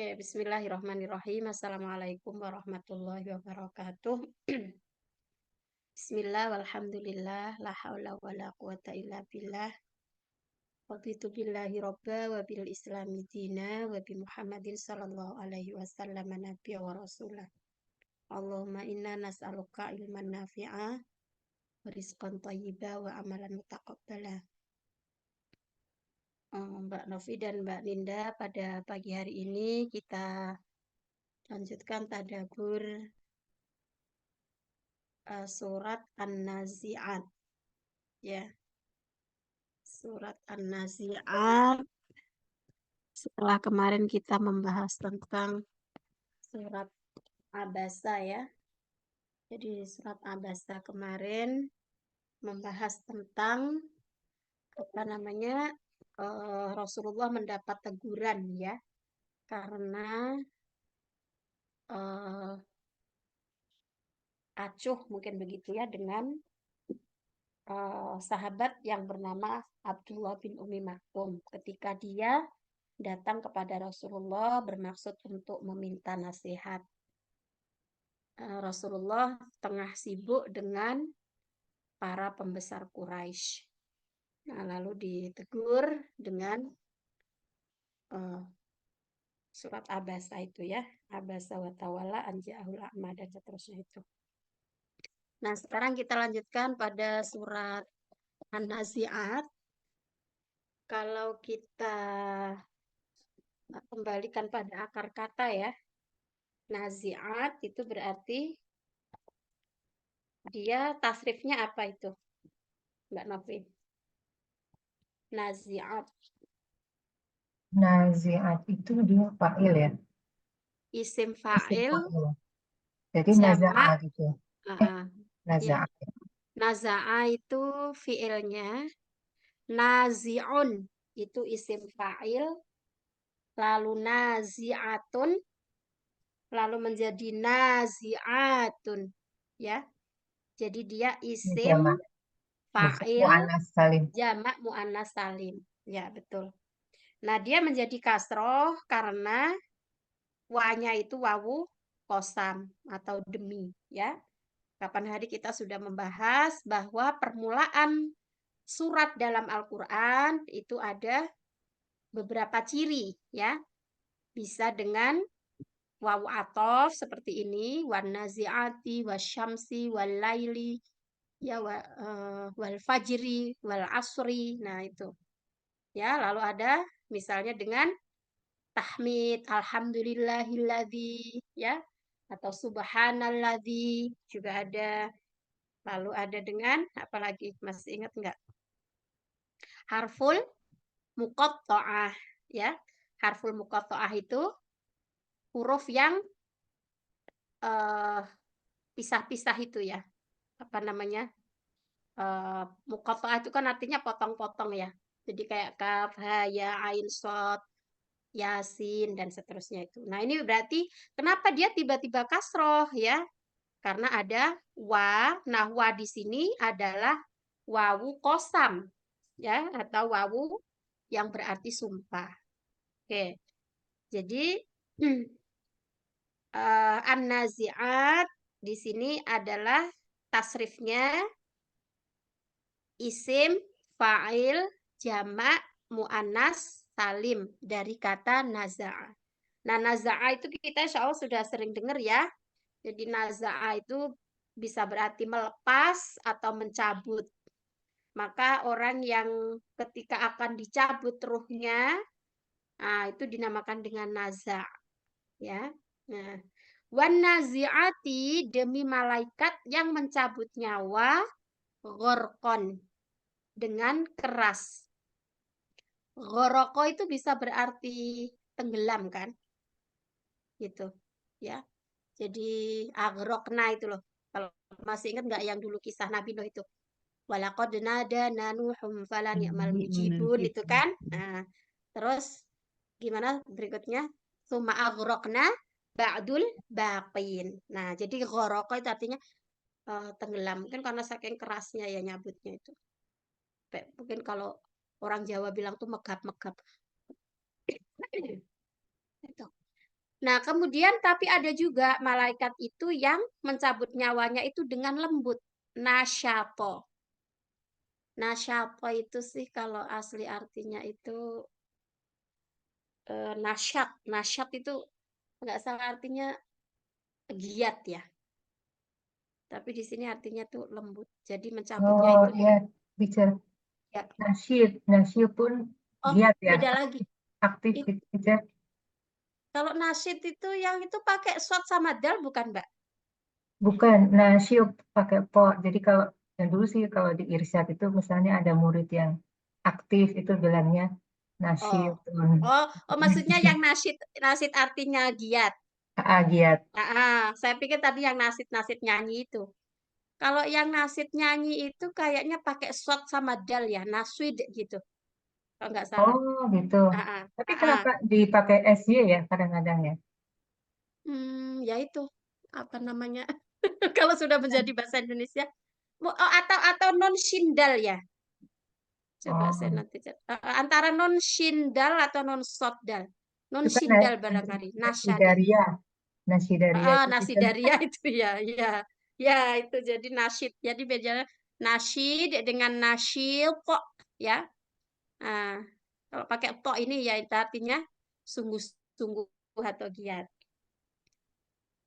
Oke, bismillahirrahmanirrahim. Assalamualaikum warahmatullahi wabarakatuh. Bismillah, walhamdulillah, la haula wa la quwata illa billah. Raditu billahi robba wa bil islami dina wa bi Muhammadin sallallahu alaihi wasallam nabiyya wa rasulah. Allahumma inna nas'aluka ilman nafi'a wa rizqan thayyiba wa amalan mutaqabbala. Mbak Novi dan Mbak Linda, pada pagi hari ini kita lanjutkan tadabbur surat An-Nazi'at, ya. Surat An-Nazi'at, setelah kemarin kita membahas tentang surat Abasa, ya. Jadi surat Abasa kemarin membahas tentang Rasulullah mendapat teguran, ya, karena acuh mungkin begitu, ya, dengan sahabat yang bernama Abdullah bin Umi Maktum ketika dia datang kepada Rasulullah bermaksud untuk meminta nasihat. Rasulullah tengah sibuk dengan para pembesar Quraisy. Nah, lalu ditegur dengan surat Abasa itu, ya. Abasa wa tawalla an ja'ahul a'ma dan seterusnya itu. Nah, sekarang kita lanjutkan pada surat An-Nazi'at. Kalau kita kembalikan pada akar kata, ya, Nazi'at itu berarti dia tasrifnya apa itu, Mbak Novi? Nazi'at. Nazi'at itu dia fa'il ya. Isim Isim fa'il fa'il. Jadi jamak. naza'ah gitu. Eh, Ya. naza'ah. Naza'a itu fi'ilnya. Nazi'un itu isim fa'il. Lalu nazi'atun lalu menjadi nazi'atun, ya. Jadi dia Ini isim jamak. fa'il Mu'annas salim. jamak muannas salim. Ya, betul. Nah, dia menjadi kasroh karena wa-nya itu wawu kosam atau demi, ya. Kapan hari kita sudah membahas bahwa permulaan surat dalam Al-Quran itu ada beberapa ciri, ya. Bisa dengan wawu atof seperti ini, wan nazi'ati, wasyamsi, wal laili, ya, wal fajri, wal asri. Nah, itu. Ya, lalu ada misalnya dengan tahmid, alhamdulillahilladzi, ya, atau subhanalladzi juga ada. Lalu ada dengan apa lagi? Masih ingat enggak? Harful muqatta'ah, ya. Harful muqatta'ah itu huruf yang pisah-pisah itu, ya. Apa namanya? Muqatta'ah itu kan artinya potong-potong, ya. Jadi kayak kaf, ha, ya, ain, shad, yasin dan seterusnya itu. Nah, ini berarti kenapa dia tiba-tiba kasroh, ya? Karena ada wa. Nah, wa di sini adalah wawu kosam, ya, atau wawu yang berarti sumpah. Oke. Jadi an-nazi'at di sini adalah tasrifnya isim fa'il jamak muannas salim dari kata naza'a. Nah, naza'a itu kita insya Allah sudah sering dengar, ya. Jadi naza'a itu bisa berarti melepas atau mencabut. Maka orang yang ketika akan dicabut ruhnya, nah, itu dinamakan dengan naza', ya. Nah, wan nazi'ati demi malaikat yang mencabut nyawa ghorqon dengan keras. Ghoroko itu bisa berarti tenggelam, kan? Gitu, ya. Jadi agrokna itu loh. Kalau masih ingat nggak yang dulu kisah Nabi Nuh itu? Walaqad nadana Nuhum falan ya'mal mujibun itu kan. Nah, terus gimana berikutnya? Summa aghraqna ba'dul baqin. Nah, jadi gharaqa itu artinya tenggelam. Mungkin karena saking kerasnya ya nyabutnya itu. Mungkin kalau orang Jawa bilang tuh megap-megap. Itu. Nah, kemudian tapi ada juga malaikat itu yang mencabut nyawanya itu dengan lembut. Nasyato. Nasyato itu sih kalau asli artinya itu nasyat. Nasyat itu nggak salah artinya giat ya. Tapi di sini artinya tuh lembut. Jadi mencabutnya Oh itu ya, teacher. ya. Nasyid, nasyid pun Oh, giat ya, beda lagi. aktif It- gitu, teacher. kalau nasyid itu yang itu pakai shot sama dal bukan, Mbak? Bukan, nasyid pakai po. Jadi kalau yang dulu sih kalau di Irsyad itu misalnya ada murid yang aktif itu bilangnya Oh. nasyid. Oh, oh maksudnya yang nasyid nasyid artinya giat. Giat. Saya pikir tadi yang nasid-nasid nyanyi itu. Kalau yang nasid nyanyi itu kayaknya pakai shot sama dal ya, naswid gitu. Kalau nggak salah. Oh gitu. Ah, ah, Tapi ah, ah. kenapa dipakai SY ya kadang-kadang ya? Ya itu apa namanya? Kalau sudah menjadi bahasa Indonesia, oh, atau non shindal ya. Coba saya Oh, nanti antara non shindal atau non sotdal. Non itu kan shindal barangkali. Nasyada. Nasidaria. Nasidaria itu Nasi teacher. daria itu ya, ya, ya itu jadi nasyid. Jadi bedanya nasyid dengan nasyil kok ya. Nah, kalau pakai po ini ya itu artinya sungguh-sungguh atau giat.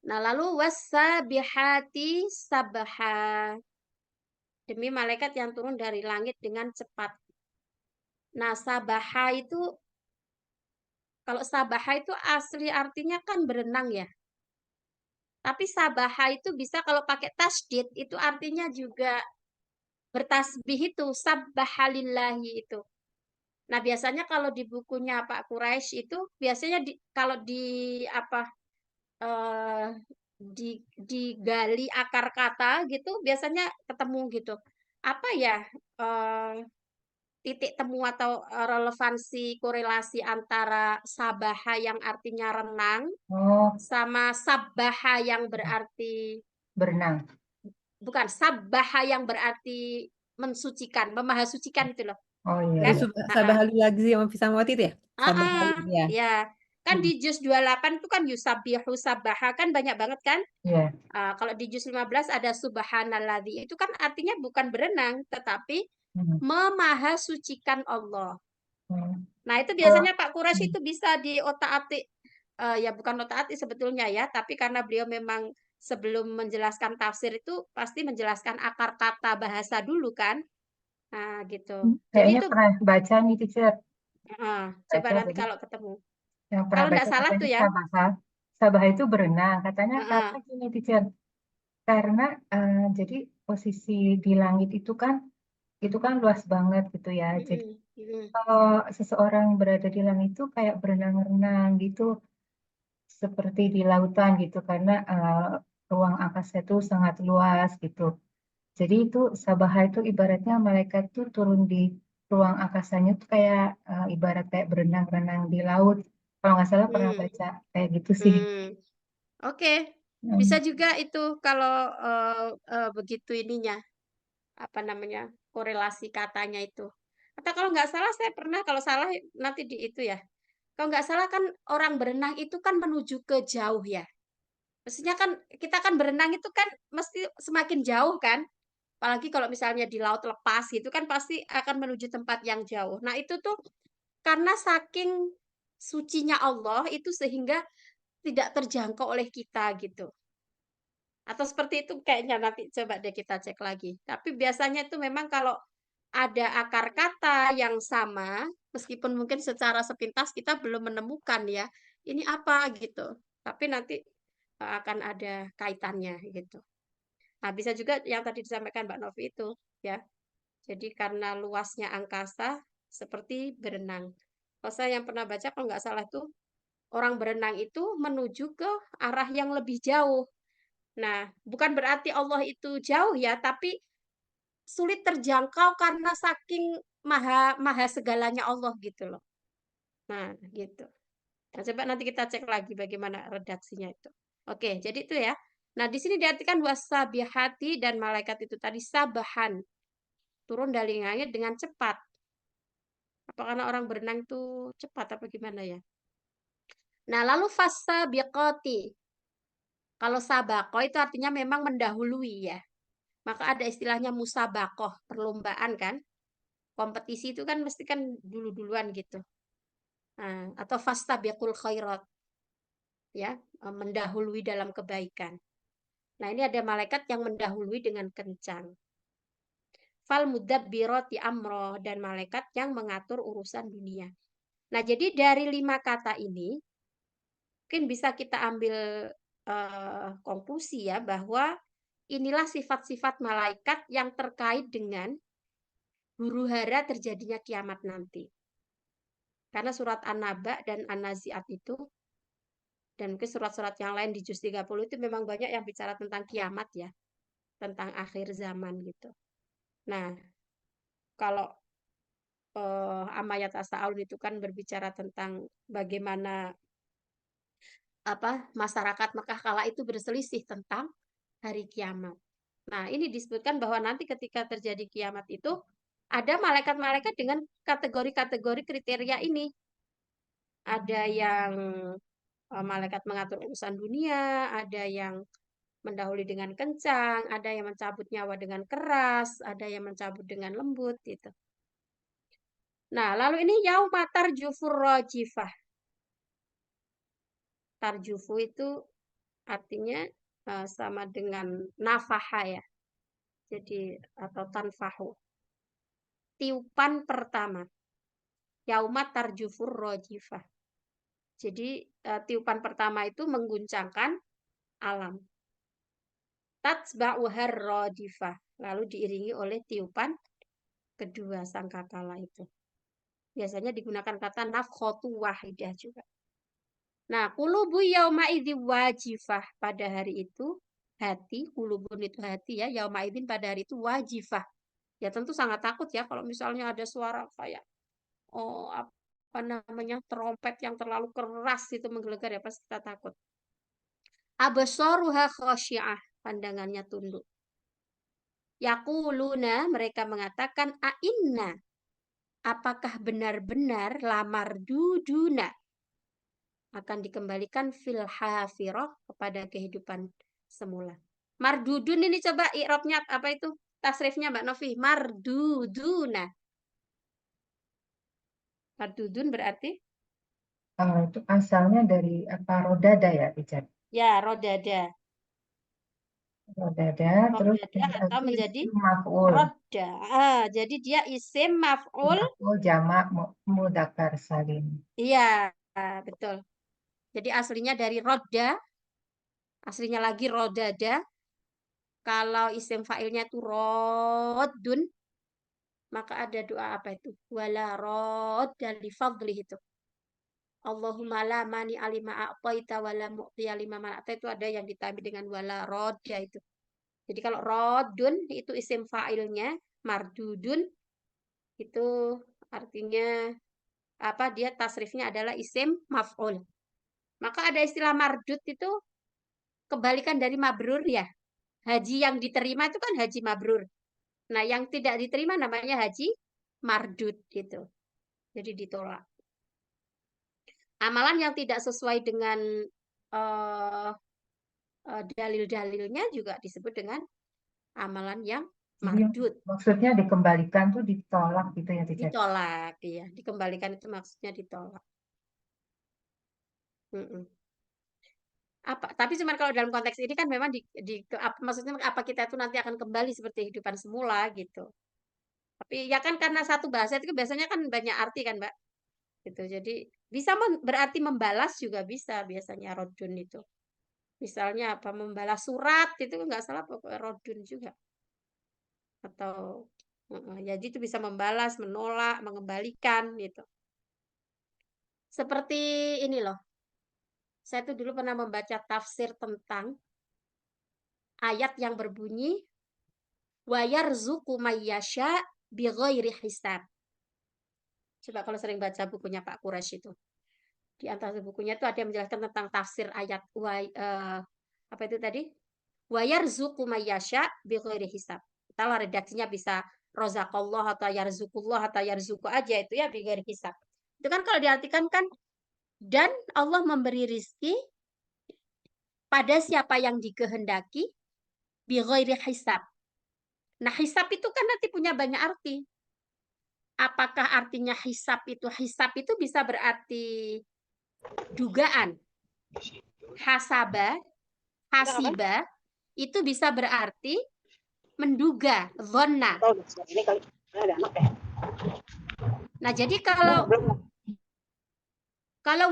Nah, lalu wasabihati sabaha demi malaikat yang turun dari langit dengan cepat. Nah, sabaha itu kalau sabaha itu asli artinya kan berenang ya. Tapi sabaha itu bisa kalau pakai tasdid itu artinya juga bertasbih itu sabbahalillahi itu. Nah, biasanya kalau di bukunya Pak Quraisy itu biasanya kalau di apa eh digali akar kata gitu biasanya ketemu gitu. Apa ya eh titik temu atau relevansi korelasi antara sabaha yang artinya renang Oh, sama sabbaha yang berarti berenang. bukan sabbaha yang berarti mensucikan, memahasucikan itu loh. Oh iya, Kan? iya. Heeh. Sabah Lagzi sama Fisamawati itu ya? Sabah Heeh. ya. Ya. Kan Hmm. di juz 28 itu kan yusabihu sabaha kan banyak banget kan? Iya. Kalau di juz 15 ada subhanalladzi. Itu kan artinya bukan berenang, tetapi Hmm. memahasucikan Allah. Hmm. Nah, itu Kalau biasanya Pak Quraisy hmm. itu bisa di otak-atik. Ya bukan otak-atik sebetulnya ya, tapi karena beliau memang sebelum menjelaskan tafsir itu pasti menjelaskan akar kata bahasa dulu kan. Nah, gitu. Jadi Kayaknya itu pernah baca nih teacher, coba baca nanti jadi kalau ketemu. yang pernah Kalau baca enggak salah katanya tuh ya. Sabah, Sabah itu berenang katanya Heeh. karena gini teacher, karena jadi posisi di langit itu kan luas banget gitu ya. Jadi Mm-mm. Mm-mm. kalau seseorang berada di langit itu kayak berenang-renang gitu, seperti di lautan gitu, karena ruang angkasa itu sangat luas gitu. Jadi itu Sabaha itu ibaratnya malaikat tuh turun di ruang angkasanya tuh kayak ibarat kayak berenang-renang di laut. Kalau nggak salah pernah Hmm. baca kayak gitu sih. Hmm. Oke. Bisa Hmm. juga itu kalau begitu ininya apa namanya korelasi katanya itu. Atau kalau nggak salah saya pernah kalau salah nanti di itu ya. Kalau nggak salah kan orang berenang itu kan menuju ke jauh ya. Maksudnya kan kita kan berenang itu kan mesti semakin jauh kan. Apalagi kalau misalnya di laut lepas gitu kan pasti akan menuju tempat yang jauh. Nah itu tuh karena saking sucinya Allah itu sehingga tidak terjangkau oleh kita gitu. Atau seperti itu kayaknya nanti coba deh kita cek lagi. Tapi biasanya itu memang kalau ada akar kata yang sama, meskipun mungkin secara sepintas kita belum menemukan ya, ini apa gitu. Tapi nanti akan ada kaitannya gitu. Nah, bisa juga yang tadi disampaikan Mbak Novi itu ya. Jadi karena luasnya angkasa seperti berenang. Kalau saya yang pernah baca kalau nggak salah itu orang berenang itu menuju ke arah yang lebih jauh. Nah, bukan berarti Allah itu jauh ya, tapi sulit terjangkau karena saking maha maha segalanya Allah gitu loh. Nah, gitu. Nah, coba nanti kita cek lagi bagaimana redaksinya itu. Oke, jadi itu ya. Nah, di sini diartikan wasabihati dan malaikat itu tadi sabahan, turun dari langit dengan cepat. Apa karena orang berenang itu cepat apa gimana ya? Nah, lalu fasabiqati. Kalau sabaqah itu artinya memang mendahului ya. Maka ada istilahnya musabaqah, perlombaan kan. Kompetisi itu kan mesti kan dulu-duluan gitu. Nah, atau fastabiqul khairat ya, mendahului dalam kebaikan. Nah, ini ada malaikat yang mendahului dengan kencang. Fal mudabbirati amro, dan malaikat yang mengatur urusan dunia. Nah, jadi dari 5 kata ini mungkin bisa kita ambil konklusi ya bahwa inilah sifat-sifat malaikat yang terkait dengan huru hara terjadinya kiamat nanti. Karena surat An-Naba dan An-Nazi'at itu, dan mungkin surat-surat yang lain di juz 30 itu memang banyak yang bicara tentang kiamat ya, tentang akhir zaman gitu. Nah, kalau Amayat As-Sa'un itu kan berbicara tentang bagaimana masyarakat Mekah kala itu berselisih tentang hari kiamat. Nah, ini disebutkan bahwa nanti ketika terjadi kiamat itu ada malaikat-malaikat dengan kategori-kategori kriteria ini. Ada yang malaikat mengatur urusan dunia, ada yang mendahului dengan kencang, ada yang mencabut nyawa dengan keras, ada yang mencabut dengan lembut gitu. Nah, lalu ini yauma tarjufur rajifah. Tarjufu itu artinya sama dengan nafaha ya. Jadi atau tanfahu. Tiupan pertama. Yauma tarjufur rajifah. Jadi tiupan pertama itu mengguncangkan alam. Tatsba'uhar radifah. Lalu diiringi oleh tiupan kedua sangkakala itu. Biasanya digunakan kata nafkhatu wahidah juga. Nah, qulubu yauma idzi wajifah. Pada hari itu hati, qulubun itu hati ya, yauma idzin pada hari itu wajifah. Ya tentu sangat takut ya kalau misalnya ada suara kayak apa namanya trompet yang terlalu keras itu menggelegar ya pasti kita takut. Absaruha khasyiah, pandangannya tunduk. Yaquluna, mereka mengatakan ainna, apakah benar-benar lamar duduna akan dikembalikan fil hafirah kepada kehidupan semula. Mardudun ini coba i'rabnya apa itu? Tasrifnya Mbak Novi. Marduduna. Mardudun berarti? Itu asalnya dari apa rodada ya, Richard? Ya, rodada. Rodada, terus Rodada atau menjadi maf'ul. roda. Jadi dia isim maf'ul. Maf'ul jamak mudzakkar salim. Iya, betul. Jadi aslinya dari roda, aslinya lagi rodada. Kalau isim fa'ilnya itu rodun, maka ada doa apa itu? Wala rodda li fadlih itu. Allahumma la mani alima a'taita wala mu'tiya lima mana'ta, itu ada yang ditambah dengan wala rodda itu. Jadi kalau rodun itu isim fa'ilnya, mardudun itu artinya apa? Dia tasrifnya adalah isim maf'ul. Maka ada istilah mardud itu kebalikan dari mabrur ya. Haji yang diterima itu kan haji mabrur. Nah, yang tidak diterima namanya haji mardud gitu. Jadi ditolak. Amalan yang tidak sesuai dengan dalil-dalilnya juga disebut dengan amalan yang Jadi mardud. maksudnya dikembalikan tuh ditolak gitu ya, Richard? Ditolak, ya. Dikembalikan itu maksudnya ditolak. Tapi cuma kalau dalam konteks ini kan memang maksudnya apa kita itu nanti akan kembali seperti kehidupan semula gitu. Tapi ya kan karena satu bahasa itu biasanya kan banyak arti kan, Mbak. Gitu. Jadi bisa berarti membalas juga bisa biasanya rodun itu. Misalnya apa membalas surat itu nggak salah pokoknya rodun juga. Atau jadi itu bisa membalas, menolak, mengembalikan gitu. Seperti ini loh. Saya tuh dulu pernah membaca tafsir tentang ayat yang berbunyi wa yarzuqu mayyasha bighairi hisab. Coba kalau sering baca bukunya Pak Quraisy itu. Di antara bukunya itu ada yang menjelaskan tentang tafsir ayat apa itu tadi? Wa yarzuqu mayyasha bighairi hisab. Kalau redaksinya bisa rozaqallah atau yarzuqullah atau yarzuqu aja itu ya bighairi hisab. Itu kan kalau diartikan kan Dan Allah memberi rizki pada siapa yang dikehendaki bighairi hisab. Nah, hisab itu kan nanti punya banyak arti. Apakah artinya hisab itu bisa berarti dugaan. Hasaba, hasiba itu bisa berarti menduga, dhonna. Nah, jadi kalau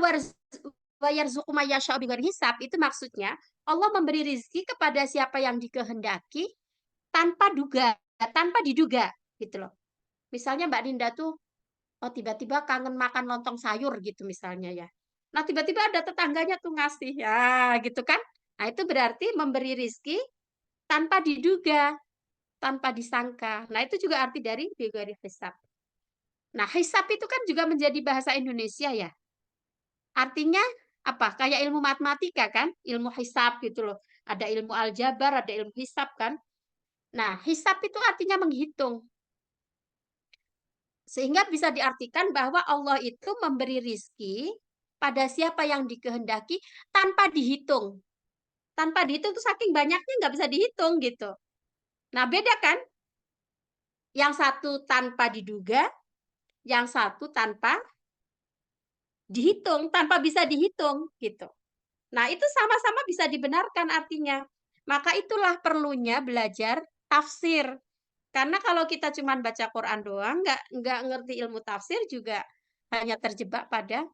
wayarzuqu may yasha'u bighairi hisab itu maksudnya Allah memberi rezeki kepada siapa yang dikehendaki tanpa diduga gitu loh. Misalnya Mbak Dinda tuh tiba-tiba kangen makan lontong sayur gitu misalnya ya. Nah, tiba-tiba ada tetangganya tuh ngasih ya gitu kan. Nah, itu berarti memberi rezeki tanpa diduga, tanpa disangka. Nah, itu juga arti dari bighairi hisab. Nah, hisab itu kan juga menjadi bahasa Indonesia ya. Artinya apa? Kayak ilmu matematika kan, ilmu hisab gitu loh. Ada ilmu aljabar, ada ilmu hisab kan. Nah, hisab itu artinya menghitung. Sehingga bisa diartikan bahwa Allah itu memberi rizki pada siapa yang dikehendaki tanpa dihitung. Tanpa dihitung itu saking banyaknya nggak bisa dihitung gitu. Nah, beda kan? Yang satu tanpa diduga, yang satu tanpa dihitung, tanpa bisa dihitung gitu. Nah, itu sama-sama bisa dibenarkan artinya. Maka itulah perlunya belajar tafsir. Karena kalau kita cuma baca Quran doang, nggak ngerti ilmu tafsir juga hanya terjebak pada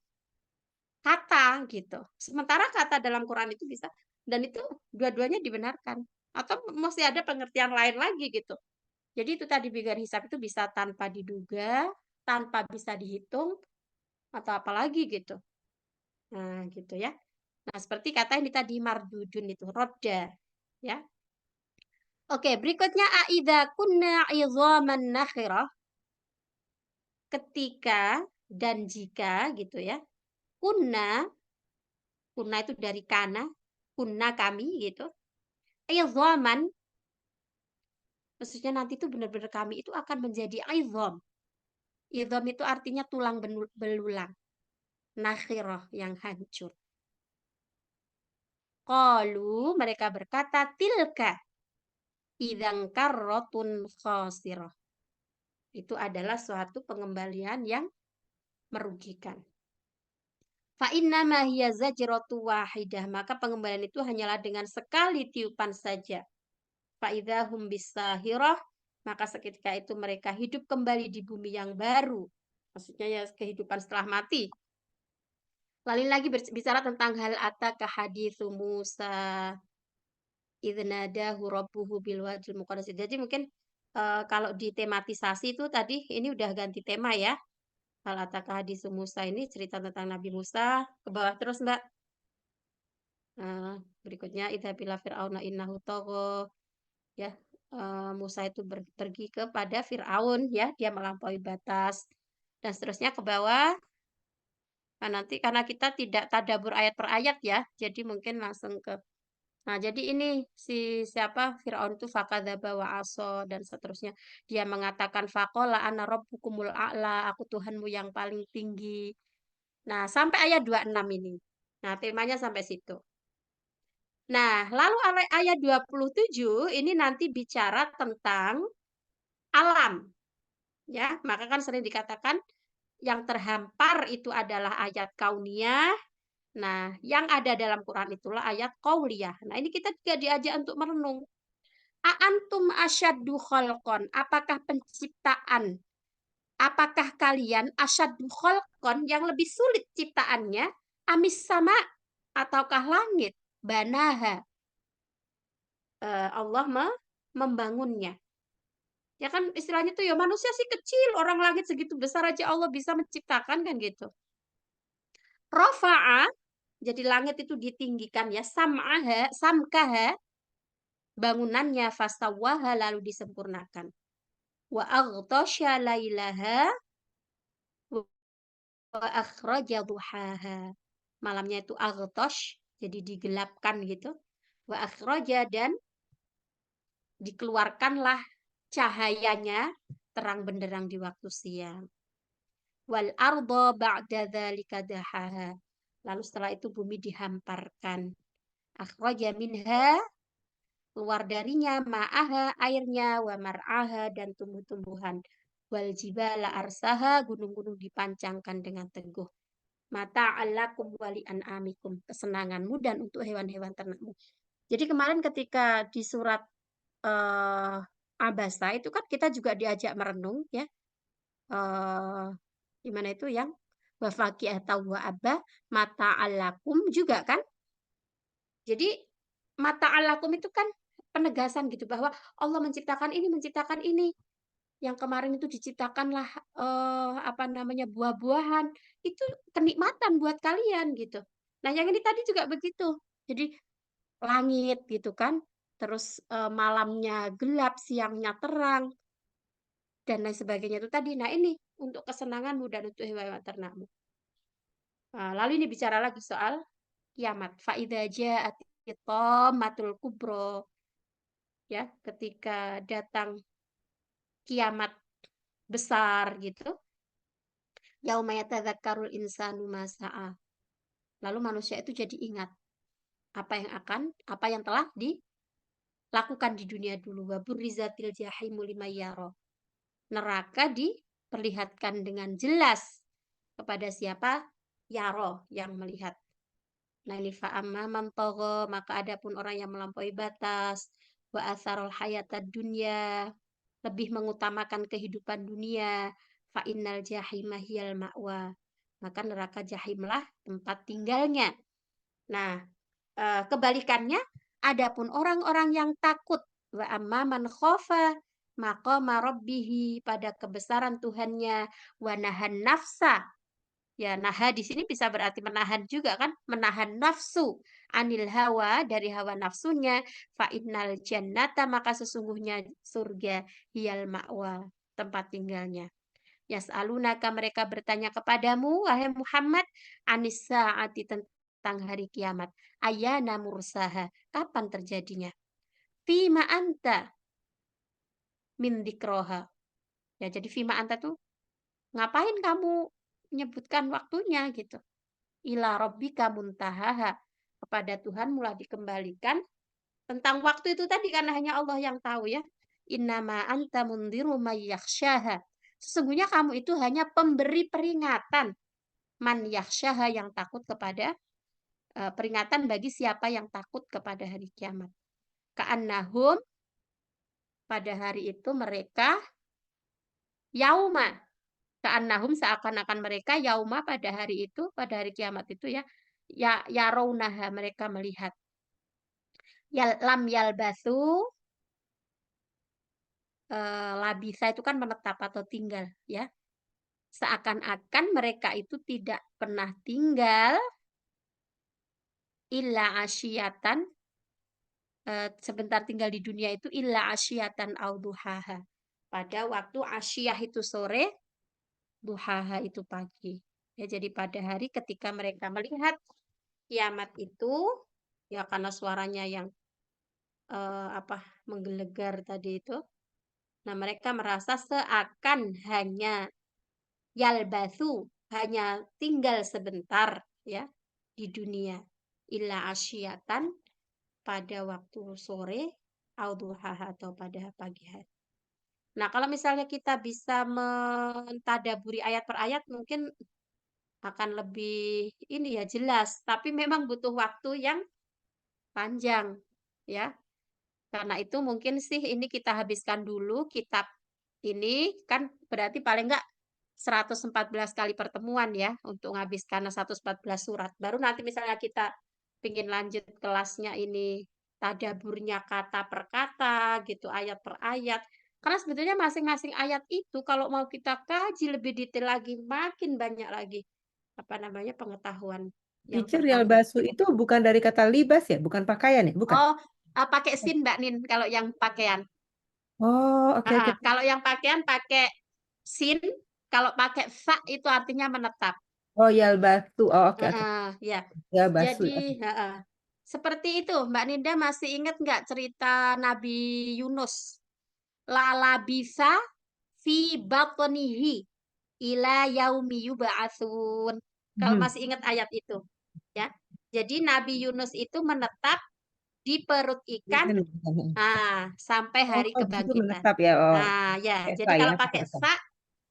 kata gitu. Sementara kata dalam Quran itu bisa, dan itu dua-duanya dibenarkan. Atau masih ada pengertian lain lagi gitu. Jadi itu tadi bighairi hisab itu bisa tanpa diduga, tanpa bisa dihitung, atau apalagi gitu. Nah, gitu ya. Nah, seperti kata ini tadi mardudun itu, rodda. Ya. Oke, berikutnya aidza kunna idzaman nakhirah. Ketika dan jika gitu ya. Kunna itu dari kana, kunna kami gitu. Idzaman maksudnya nanti itu benar-benar kami itu akan menjadi idzam. Idzam itu artinya tulang belulang. Nakhirah yang hancur. Qalu mereka berkata tilka idzan karratun khasirah. Itu adalah suatu pengembalian yang merugikan. Fa innama hiya zajratu wahidah, maka pengembalian itu hanyalah dengan sekali tiupan saja. Fa idzahum bisahirah, maka seketika itu mereka hidup kembali di bumi yang baru. Maksudnya ya kehidupan setelah mati. Lalu lagi bicara tentang hal ataka haditsu Musa idnadahu rabbuhu bil wadil muqaddas. Jadi mungkin kalau ditematisasi itu tadi ini udah ganti tema ya. Hal ataka haditsu Musa ini cerita tentang Nabi Musa. Ke bawah terus Mbak. Berikutnya idza bila fir'auna innahu tagha. Ya, Musa itu pergi kepada Firaun ya, dia melampaui batas. Dan seterusnya ke bawah. Nah, nanti karena kita tidak tadabbur ayat per ayat ya, jadi mungkin langsung ke. Nah, jadi ini si siapa Firaun itu fakadzaba wa aso dan seterusnya. Dia mengatakan faqala ana rabbukumul a'la, aku Tuhanmu yang paling tinggi. Nah, sampai ayat 26 ini. Nah, temanya sampai situ. Nah, lalu ayat 27 ini nanti bicara tentang alam. Ya, maka kan sering dikatakan yang terhampar itu adalah ayat kauniyah. Nah, yang ada dalam Quran itulah ayat qauliyah. Nah, ini kita juga diajak untuk merenung. A'antum asyaddu khalqan? Apakah penciptaan? Apakah kalian asyaddu khalqan yang lebih sulit ciptaannya? Amis sama ataukah langit? Banaha. Allah membangunnya. Ya kan istilahnya tuh ya manusia sih kecil, orang langit segitu besar aja Allah bisa menciptakan kan gitu. Rafa'a, jadi langit itu ditinggikan ya, samkaha, bangunannya fastawaha lalu disempurnakan. Wa aghtasya lailaha wa akhraja duhaha. Malamnya itu aghtash, jadi digelapkan gitu. Wa akhraja dan dikeluarkanlah cahayanya terang benderang di waktu siang. Wal arda ba'da dzalika dahaha. Lalu setelah itu bumi dihamparkan. Akhraja minha, keluar darinya, ma'aha, airnya, wa mar'aha, dan tumbuh-tumbuhan. Wal jibala arsaha, gunung-gunung dipancangkan dengan teguh. Mata'allakum wali an'amikum, kesenanganmu dan untuk hewan-hewan ternakmu. Jadi kemarin ketika di surat Abasa itu kan kita juga diajak merenung ya. Gimana itu yang wa faqi'atan wa abba mata'allakum juga kan. Jadi mata'allakum itu kan penegasan gitu bahwa Allah menciptakan ini. Yang kemarin itu diciptakanlah apa namanya buah-buahan, itu kenikmatan buat kalian gitu. Nah, yang ini tadi juga begitu. Jadi langit gitu kan, terus malamnya gelap, siangnya terang, dan lain sebagainya itu tadi. Nah, ini untuk kesenanganmu dan untuk hewan ternakmu. Lalu ini bicara lagi soal kiamat. Fa'idza ja'atit tammatul kubra. Ya, ketika datang kiamat besar gitu. Yauma yatadzakkarul insanu ma sa'a. Lalu manusia itu jadi ingat apa yang telah dilakukan di dunia dulu. Wa burrizatil jahimu liman yara. Neraka diperlihatkan dengan jelas kepada siapa? Yaro, yang melihat. Nah, ini fa'amma man tagha, maka adapun orang yang melampaui batas, wa atharul hayatad dunya, lebih mengutamakan kehidupan dunia, fa innal jahima hiyal ma'wa, maka neraka jahimlah tempat tinggalnya. Nah, kebalikannya, adapun orang-orang yang takut, wa amma man khafa maqama rabbih, pada kebesaran Tuhannya, wa nahan nafsa. Ya, naha di sini bisa berarti menahan juga kan, menahan nafsu anil hawa, dari hawa nafsunya, fa innal jannata, maka sesungguhnya surga, hiyal ma'wa, tempat tinggalnya. Yas'alunaka, mereka bertanya kepadamu wahai Muhammad, anis saati, tentang hari kiamat, ayyana mursaha, kapan terjadinya, fima anta min dzikroha. Ya, jadi fima anta tuh ngapain kamu menyebutkan waktunya gitu. Ila rabbika muntahaha, kepada Tuhan mulai dikembalikan tentang waktu itu tadi, karena hanya Allah yang tahu ya. Innama anta mundhiru may yakhshaha, sesungguhnya kamu itu hanya pemberi peringatan, man yakhshaha, yang takut kepada peringatan bagi siapa yang takut kepada hari kiamat. Ka'annahum, pada hari itu mereka, yauma, ka'annahum, seakan-akan mereka, yauma, pada hari itu, pada hari kiamat itu ya, ya raunaha, mereka melihat. Lam yalbasu, labisa itu kan menetap atau tinggal ya. Seakan-akan mereka itu tidak pernah tinggal illa asyiyatan, sebentar tinggal di dunia itu, illa asyiyatan au duhaha, pada waktu asyiyah itu sore, duhaha itu pagi. Ya, jadi pada hari ketika mereka melihat kiamat itu, ya karena suaranya yang menggelegar tadi itu. Nah, mereka merasa seakan hanya yalbathu, hanya tinggal sebentar ya di dunia, illa asyiyatan, pada waktu sore, au duhaha, atau pada pagi hari. Nah, kalau misalnya kita bisa mentadaburi ayat per ayat mungkin akan lebih ini ya, jelas, tapi memang butuh waktu yang panjang ya. Karena itu mungkin sih ini kita habiskan dulu kitab ini, kan berarti paling enggak 114 kali pertemuan ya untuk menghabiskan 114 surat. Baru nanti misalnya kita ingin lanjut kelasnya ini, tadaburnya kata per kata gitu, ayat per ayat. Karena sebetulnya masing-masing ayat itu kalau mau kita kaji lebih detail lagi, makin banyak lagi pengetahuan yang Teacher, terkandung. yalbasu itu bukan dari kata libas ya? Bukan pakaian ya? Bukan? Oh, pakai sin Mbak Nin kalau yang pakaian. Oh, oke, oke. Kalau yang pakaian pakai sin, kalau pakai fa itu artinya menetap. Oh, yalbasu. Oh, oke, oke. Ya, Yalbasu. jadi seperti itu. Mbak Ninda masih ingat nggak cerita Nabi Yunus? Lala bisa fi batnihi ila yaumi yub'atsun. Kalau Mhm. masih ingat ayat itu. ya. Jadi Nabi Yunus itu menetap di perut ikan sampai hari Oh, di situ kebangkitan. menetap ya. Oh, Ya. pakai Jadi sa ya, kalau pakai pakai sa. sa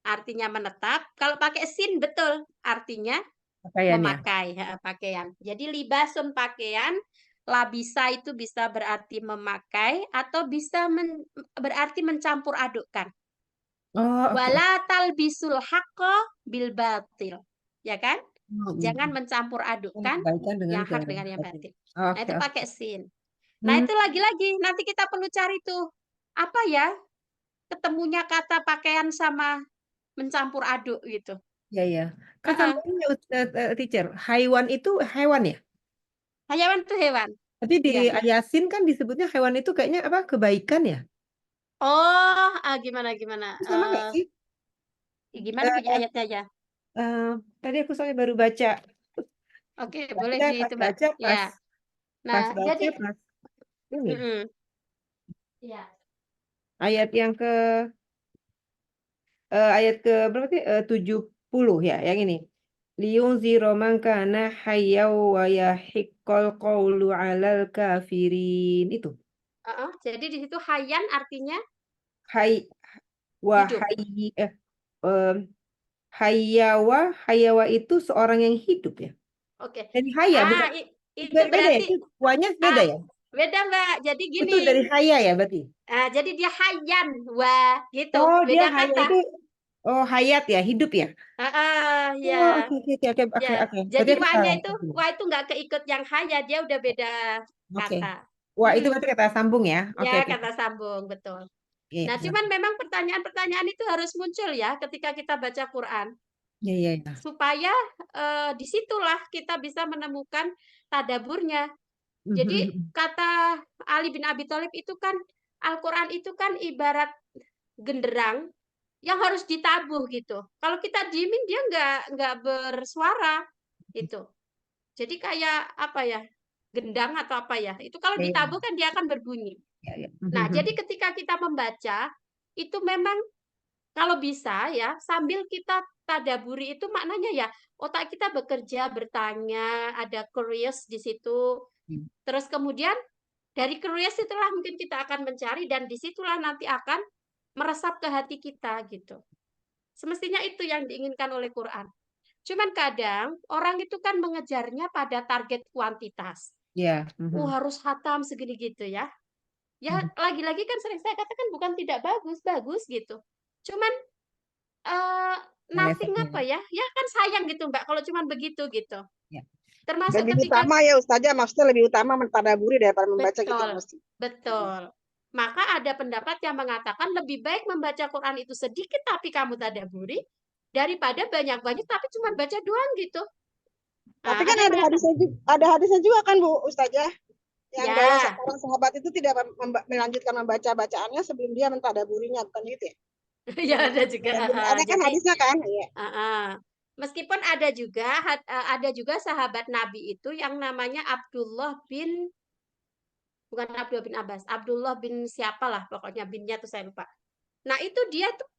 artinya menetap, kalau pakai sin betul artinya Pakaiannya. memakai pakaian. Jadi libasun pakaian, labisa itu bisa berarti memakai atau bisa berarti mencampur adukkan. Oh, oke. Wala talbisul haqqo bil batil. Ya kan? Oh, Jangan mencampur adukkan kebaikan dengan yang hak dengan yang batin. batil. Nah, Oke, itu oke. pakai sin. Nah, itu lagi-lagi nanti kita perlu cari tuh apa ya ketemunya kata pakaian sama mencampur aduk gitu. Ya, ya. Heeh. Kesamanya teacher, haiwan itu hewan ya? Hayawan itu hewan. Tapi di Ya. Yasin kan disebutnya hewan itu kayaknya apa? Kebaikan ya? Oh, gimana? Itu sama nggak sih? Gimana punya Eh, ayatnya ya? Tadi aku soalnya baru baca. Oke, boleh Baca, di pas itu, Mbak. baca, Ya. Nah, pas baca, jadi pas ini. ya. Ayat yang ke berapa sih? 70 ya, yang ini. Liyunziro man kana hayyaw wa yahiqqal qawlu 'alal kafirin. Itu. Jadi di situ hayan artinya Hay wa hidup. hayy em, Hayawa itu seorang yang hidup ya. Oke. Dari haya bukan Itu beda ya, berarti itu wanya beda ya. beda, Mbak. Jadi Itu gini. dari haya ya berarti. Jadi dia hayan, wah, gitu. Oh, dia Beda haya kata. itu hayat ya, hidup ya. Ya. Oh, oke. Ya. Oke. Jadi Berarti aku wanya salah. itu, wah itu nggak keikut yang haya, dia udah beda Oke. kata. Wah, itu berarti kata sambung ya. Ya, Oke. kata sambung, betul. Iya, Nah, cuman memang pertanyaan-pertanyaan itu harus muncul ya ketika kita baca Quran. iya. Supaya disitulah kita bisa menemukan tadaburnya. Jadi kata Ali bin Abi Thalib itu kan, Al-Quran itu kan ibarat genderang yang harus ditabuh gitu. Kalau kita diemin dia nggak bersuara gitu. Jadi kayak apa ya, gendang atau apa ya, itu kalau Iya, ditabuh kan dia akan berbunyi. iya. Nah, jadi ketika kita membaca, itu memang kalau bisa ya, sambil kita tadaburi itu maknanya ya, otak kita bekerja, bertanya, ada curious di situ. Terus kemudian dari curious itulah mungkin kita akan mencari dan disitulah nanti akan meresap ke hati kita gitu. Semestinya itu yang diinginkan oleh Quran. Cuman kadang orang itu kan mengejarnya pada target kuantitas. Iya. Harus hatam segini gitu ya. Ya lagi-lagi kan sering saya katakan bukan tidak bagus, bagus gitu. Cuman nothing apa ya? Ya kan sayang gitu Mbak kalau cuman begitu gitu. Ya. Termasuk Lebih ketika utama ya Ustazah, maksudnya lebih utama mentadaburi daripada membaca gitu betul, mesti. betul. Maka ada pendapat yang mengatakan lebih baik membaca Quran itu sedikit tapi kamu tadaburi daripada banyak-banyak tapi cuma baca doang gitu. Tapi Nah, kan ada hadisnya juga kan Bu Ustazah, yang bahwa ya, seorang sahabat itu tidak melanjutkan membaca bacaannya sebelum dia mentadaburinya, bukan gitu ya? ya ada juga. Ada kan Jadi hadisnya kan? Iya. meskipun ada juga sahabat Nabi itu yang namanya bukan Abdullah bin Abbas, Abdullah bin siapalah pokoknya binnya tuh saya lupa. Nah, itu dia tuh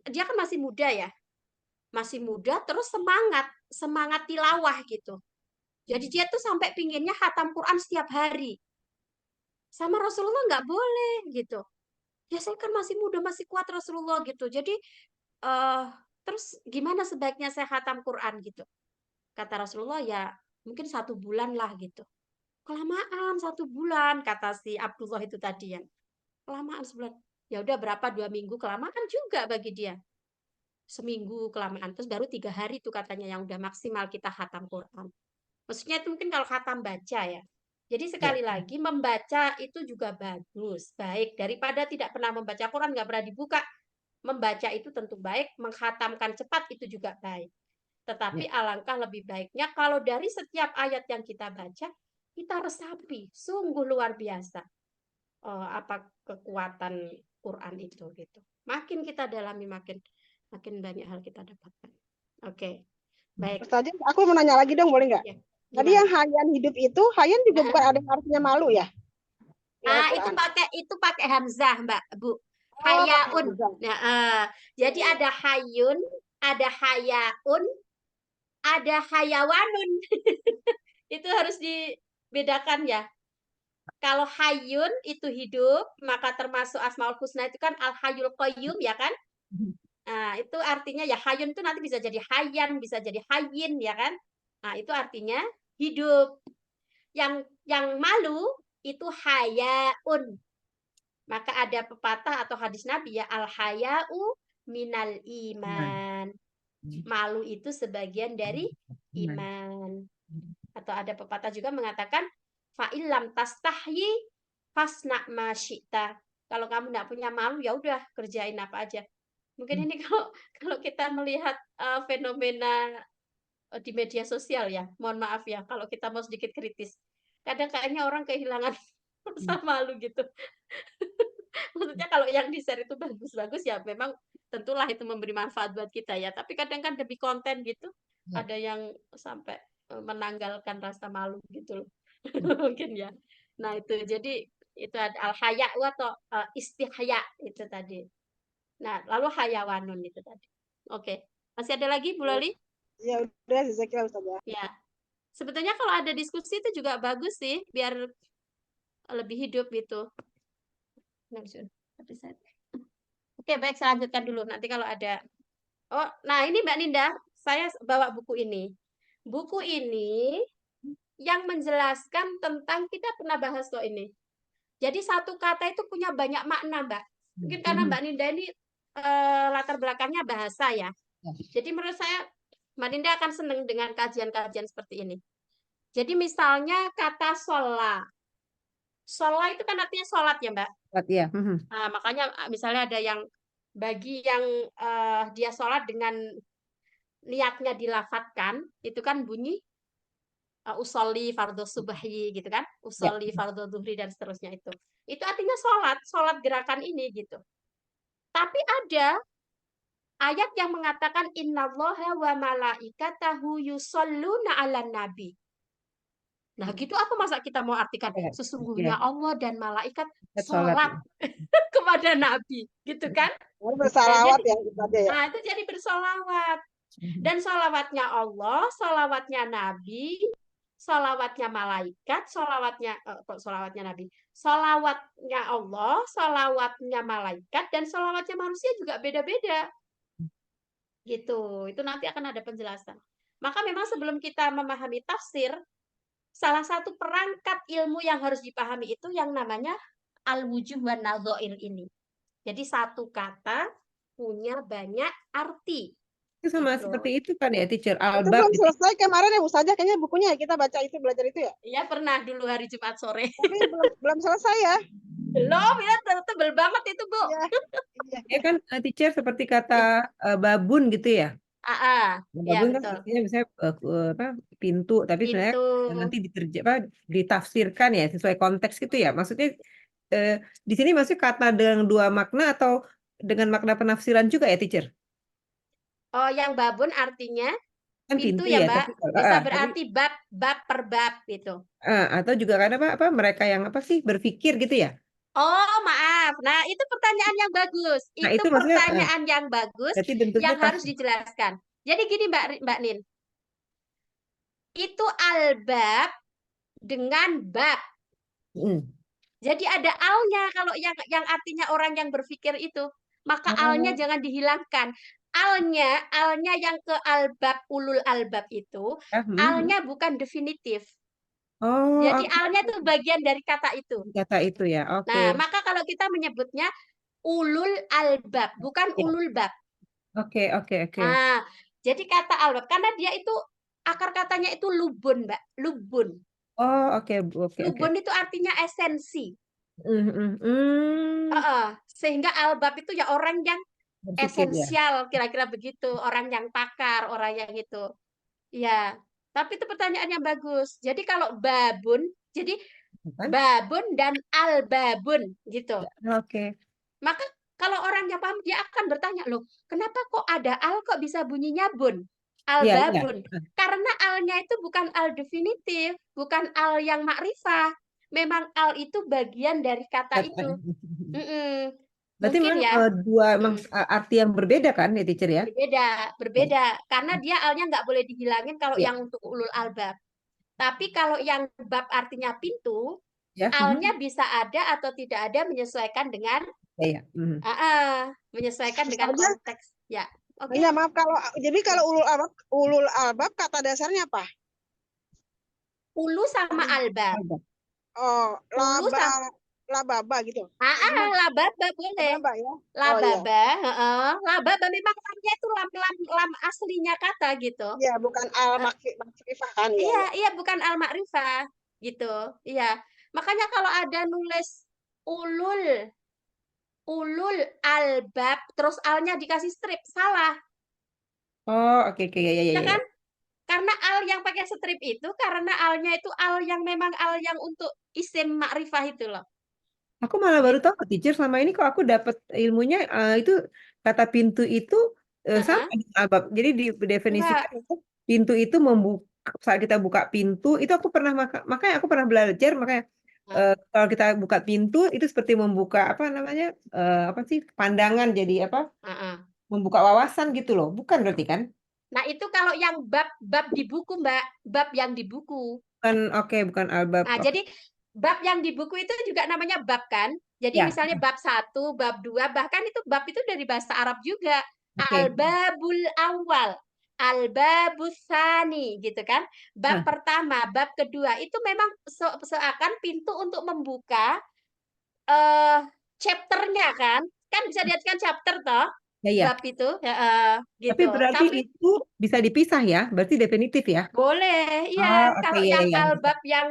dia kan masih muda ya. Masih muda terus semangat tilawah gitu. Jadi dia tuh sampai pinginnya khatam Quran setiap hari. Sama Rasulullah nggak boleh gitu. Ya saya kan masih muda, masih kuat Rasulullah gitu. Jadi terus gimana sebaiknya saya khatam Quran gitu. Kata Rasulullah ya mungkin 1 bulan lah gitu. Kelamaan 1 bulan kata si Abdullah itu tadi ya. Kelamaan sebulan. Ya udah berapa 2 minggu kelamaan juga bagi dia. Seminggu kelamaan terus baru 3 hari tuh katanya yang udah maksimal kita khatam Quran. Maksudnya itu mungkin kalau khatam baca ya. Jadi sekali lagi membaca itu juga bagus, baik daripada tidak pernah membaca Quran nggak pernah dibuka. Membaca itu tentu baik, menghatamkan cepat itu juga baik. Tetapi alangkah lebih baiknya kalau dari setiap ayat yang kita baca kita resapi, sungguh luar biasa apa kekuatan Quran itu gitu. Makin kita dalami makin banyak hal kita dapatkan. Oke. Baik. Ustazah, aku mau nanya lagi dong, boleh nggak? Ya, Tadi yang hayan hidup itu, hayan juga bukan ada yang artinya malu ya? Itu pakai hamzah, Mbak, Bu. Oh, Hayaun. Jadi ada hayun, ada hayaun, ada hayawanun. Itu harus dibedakan ya. Kalau hayyun itu hidup, maka termasuk Asmaul Husna itu kan Al-Hayyul Qayyum ya kan? Nah, itu artinya ya hayyun itu nanti bisa jadi hayyan, bisa jadi hayyin ya kan? Nah, itu artinya hidup. Yang malu itu hayaun. Maka ada pepatah atau hadis Nabi ya, al-haya'u minal iman. Malu itu sebagian dari iman. Atau ada pepatah juga mengatakan fa'ilam tastahyi fasna ma syi'ta. Kalau kamu nggak punya malu ya udah kerjain apa aja. Mungkin ini kalau kita melihat fenomena di media sosial ya, mohon maaf ya kalau kita mau sedikit kritis. Kadang kayaknya orang kehilangan rasa malu gitu. Maksudnya kalau yang di-share itu bagus-bagus ya memang tentulah itu memberi manfaat buat kita ya. Tapi kadang kan demi konten gitu, ada yang sampai menanggalkan rasa malu gitu loh. Mungkin ya. Nah, itu jadi itu ada al-haya atau istihya itu tadi. Nah, lalu hayawanun itu tadi. Oke. Masih ada lagi Bu Loli? Ya udah, jazakallah Ustazah. Ya. Sebetulnya kalau ada diskusi itu juga bagus sih, biar lebih hidup gitu. Oke, baik, saya lanjutkan dulu. Nanti kalau ada. Oh, nah ini Mbak Ninda, saya bawa buku ini. Buku ini yang menjelaskan tentang, kita pernah bahas kok ini. Jadi satu kata itu punya banyak makna, Mbak. Mungkin karena Mbak Ninda ini latar belakangnya bahasa ya. Jadi menurut saya Mbak Ninda akan senang dengan kajian-kajian seperti ini. Jadi misalnya kata sholat. Sholat itu kan artinya sholat ya, Mbak. Ya. Nah, makanya misalnya ada yang bagi yang dia sholat dengan niatnya dilafatkan, itu kan bunyi usolli fardhu subhi gitu kan, usolli fardhu duhri dan seterusnya itu. Itu artinya sholat gerakan ini gitu. Tapi ada ayat yang mengatakan innallaha wa malaikatahu yusholluna 'alan nabi. Nah, gitu apa masa kita mau artikan sesungguhnya Allah dan malaikat sholat kepada Nabi, gitu kan? Bersalawat ya kita ya. Nah, itu jadi bersolawat. Dan solawatnya Allah, solawatnya Nabi, solawatnya malaikat, solawatnya Nabi. Solawatnya Allah, solawatnya malaikat, dan solawatnya manusia juga beda-beda. Gitu. Itu nanti akan ada penjelasan. Maka memang sebelum kita memahami tafsir, salah satu perangkat ilmu yang harus dipahami itu yang namanya al-wujuh wan nadhair ini. Jadi satu kata punya banyak arti. Itu sama Gitu. seperti itu kan ya, teacher Itu Albab. belum selesai kemarin ya Ustazah, kayaknya bukunya kita baca itu, belajar itu ya. Iya, pernah dulu hari Jumat sore. Tapi belum selesai ya. Belum, ya tebel banget itu, Bu. Iya. Ya kan teacher seperti kata babun gitu ya. Ya, Babun kan betul. artinya misalnya pintu, tapi sebenarnya Pintu. nanti ditafsirkan ya sesuai konteks gitu ya. Maksudnya di sini maksudnya kata dengan dua makna atau dengan makna penafsiran juga ya, teacher? Oh, yang babun artinya Kan pintu pintu ya, ya, Mbak. tapi Bisa tapi berarti bab per bab gitu. atau juga kan apa mereka yang apa sih berpikir gitu ya? Oh, maaf. Nah, itu pertanyaan yang bagus. Nah, Itu itu maksudnya pertanyaan yang bagus berarti bentuknya yang harus dijelaskan. Jadi gini, Mbak Nin. Itu albab dengan bab. Jadi ada alnya kalau yang artinya orang yang berpikir itu. Maka alnya jangan dihilangkan. Alnya yang ke albab, ulul albab itu, alnya bukan definitif. Oh, Jadi alnya itu bagian dari kata itu. kata itu ya. Oke. Nah, maka kalau kita menyebutnya ulul albab, bukan ulul bab. Oke. Nah, jadi kata albab karena dia itu akar katanya itu lubun, Mbak. Lubun. Oh, oke. Lubun itu artinya esensi. Mm. Sehingga albab itu ya orang yang Berpikir, esensial, kira-kira begitu. Orang yang pakar, orang yang itu. Ya, tapi itu pertanyaan yang bagus. Jadi kalau babun, jadi babun dan albabun gitu. Oke. Maka kalau orangnya paham, dia akan bertanya, loh, kenapa kok ada al kok bisa bunyinya bun? Albabun. Karena alnya itu bukan al definitif, bukan al yang makrifah. Memang al itu bagian dari kata itu. Berarti Mungkin memang ya. dua arti yang berbeda kan ya, teacher ya? Berbeda. Karena dia alnya nggak boleh dihilangin kalau yang untuk ulul albab. Tapi kalau yang bab artinya pintu, Ya. alnya bisa ada atau tidak ada menyesuaikan dengan Ya, ya. menyesuaikan dengan Misalnya, konteks. Ya, oke. ya maaf jadi kalau ulul albab kata dasarnya apa? Ulu sama albab. Albab. Oh, Ulu sama lababa gitu. Gimana? lababa boleh. Lababa ya. Oh iya. Lababa, lababa memang lamnya itu lam aslinya kata gitu. Iya, bukan al-makrifah kan ya. Iya, iya bukan al-makrifah gitu. Iya. Makanya kalau ada nulis ulul albab terus alnya dikasih strip, salah. Oh, oke, oke, ya, ya, Ya ya, ya. kan? Karena al yang pakai strip itu karena alnya itu al yang memang al yang untuk isim makrifah itu loh. Aku malah baru Gitu. tahu teacher selama ini kok aku dapat ilmunya itu kata pintu itu sama Heeh. dengan albab. Jadi didefinisikan itu pintu itu membuka saat kita buka pintu itu aku pernah makanya aku pernah belajar makanya kalau kita buka pintu itu seperti membuka apa namanya apa sih pandangan jadi apa Heeh. membuka wawasan gitu loh. Bukan berarti kan? Nah, itu kalau yang bab di buku, Mbak. Bab yang di buku. Bukan oke, bukan albab. Nah, Oke. jadi bab yang di buku itu juga namanya bab kan? Jadi Ya, misalnya bab 1, bab 2, bahkan itu bab itu dari bahasa Arab juga. oke. Al-babul awal, al-babus tsani gitu kan? Bab Nah, pertama, bab kedua itu memang seakan pintu untuk membuka chapternya kan? Kan bisa dilihat kan chapter toh? ya, ya. Bab itu, Tapi gitu. berarti Tapi itu bisa dipisah ya? Berarti definitif ya? boleh, iya. Oh, oke, Kalau ya, yang ya, ya. albab yang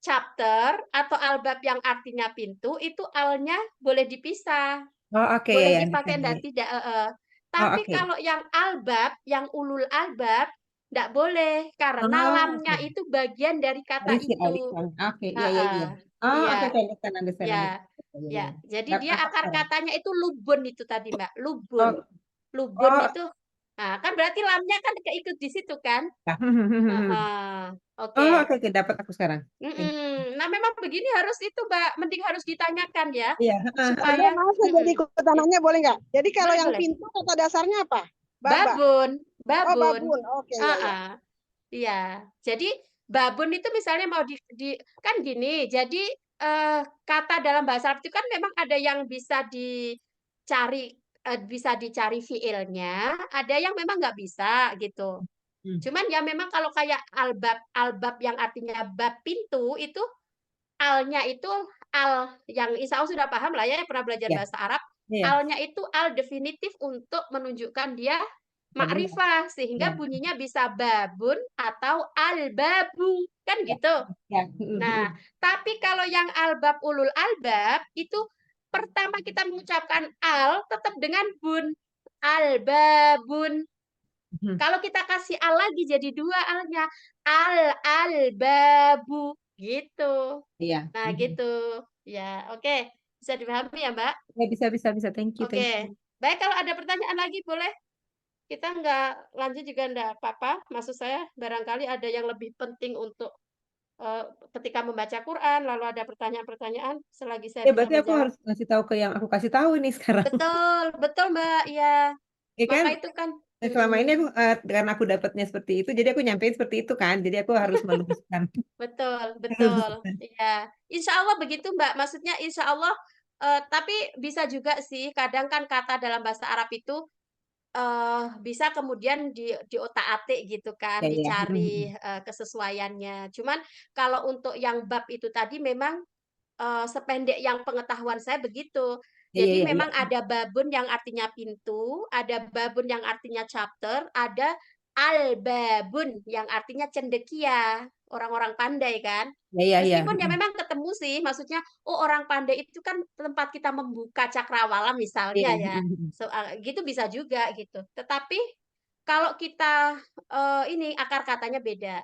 chapter atau albab yang artinya pintu, itu alnya boleh dipisah. Oh, oke, ya, Boleh ya, dipakai understand, ya, dan ya. tidak. Oh, Tapi oke. kalau yang albab, yang ulul albab, tidak boleh. Karena Oh, lamnya oke. itu bagian dari kata Dari si itu. alif lam. Oke, iya, iya, Heeh. iya. Oh, Iya, oke, oke, understand, understand, ya, understand. Iya, ya. iya. Jadi dia Dapat akar sekarang. katanya itu lubun itu tadi, Mbak. Lubun. Oh, Lubun oh, itu, nah, kan berarti lamnya kan keikut di situ kan? ya. Heeh. Oke. Oh, oke, oke, dapat aku sekarang. Thank you. Nah, memang begini harus itu, Mbak. Mending harus ditanyakan ya, Iya, Ada supaya maaf saya jadi ikut nanya boleh nggak? Jadi kalau boleh yang boleh. pintu kata dasarnya apa? Baba. Babun, Oh, babun. babun. Oke, ya ya. Iya. Jadi babun itu misalnya mau kan gini. Jadi kata dalam bahasa Arab itu kan memang ada yang bisa dicari fiilnya, ada yang memang nggak bisa gitu. Hmm. Cuman ya memang kalau kayak albab yang artinya bab pintu itu alnya itu al yang insya Allah sudah paham lah ya yang pernah belajar Ya, bahasa Arab. iya, Alnya itu al definitif untuk menunjukkan dia ya benar. makrifah Ya, sehingga bunyinya bisa babun atau al-babu kan ya, gitu. ya. Nah, tapi kalau yang albab ulul albab itu pertama kita mengucapkan al tetap dengan bun. Al-babun. Kalau kita kasih al lagi jadi dua alnya. Al-albabu gitu. Iya. Nah, gitu. Ya, oke. Bisa dipahami ya, Mbak? Ya, bisa, bisa, bisa. Thank you, thank Oke. you. Baik, kalau ada pertanyaan lagi boleh. Kita nggak lanjut juga nggak apa-apa. Maksud saya barangkali ada yang lebih penting untuk ketika membaca Quran, lalu ada pertanyaan-pertanyaan selagi saya Ya, bisa berarti aku menjawab. harus ngasih tahu ke yang aku kasih tahu ini sekarang. Betul, betul Mbak. Ya, Ya kan? maka itu kan. Selama ini aku, karena aku dapatnya seperti itu, jadi aku nyampein seperti itu kan. Jadi aku harus meluruskan. Betul, betul. Iya. Insya Allah begitu Mbak. Maksudnya insya Allah, tapi bisa juga sih, kadang kan kata dalam bahasa Arab itu bisa kemudian diotak-atik gitu kan, Ya, ya. dicari kesesuaiannya. Cuman kalau untuk yang bab itu tadi memang sependek yang pengetahuan saya begitu. Ya, ya, Jadi ya, ya. memang ada babun yang artinya pintu, ada babun yang artinya chapter, ada al-babun yang artinya cendekia, orang-orang pandai kan. Ya, ya, ya. Meskipun ya memang ketemu sih, maksudnya oh orang pandai itu kan tempat kita membuka cakrawala misalnya Iya. ya. So, gitu bisa juga gitu. Tetapi kalau kita ini akar katanya beda.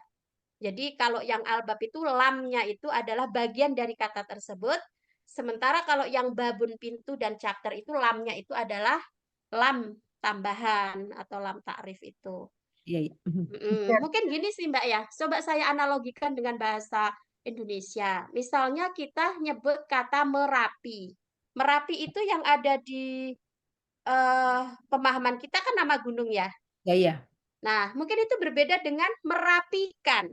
Jadi kalau yang albab itu lamnya itu adalah bagian dari kata tersebut. Sementara kalau yang babun pintu dan chapter itu lamnya itu adalah lam tambahan atau lam ta'rif itu. Iya, iya. Mungkin gini sih Mbak ya, coba saya analogikan dengan bahasa Indonesia. Misalnya kita nyebut kata Merapi. Merapi itu yang ada di pemahaman kita kan nama gunung ya. Ya, ya. Nah, mungkin itu berbeda dengan merapikan.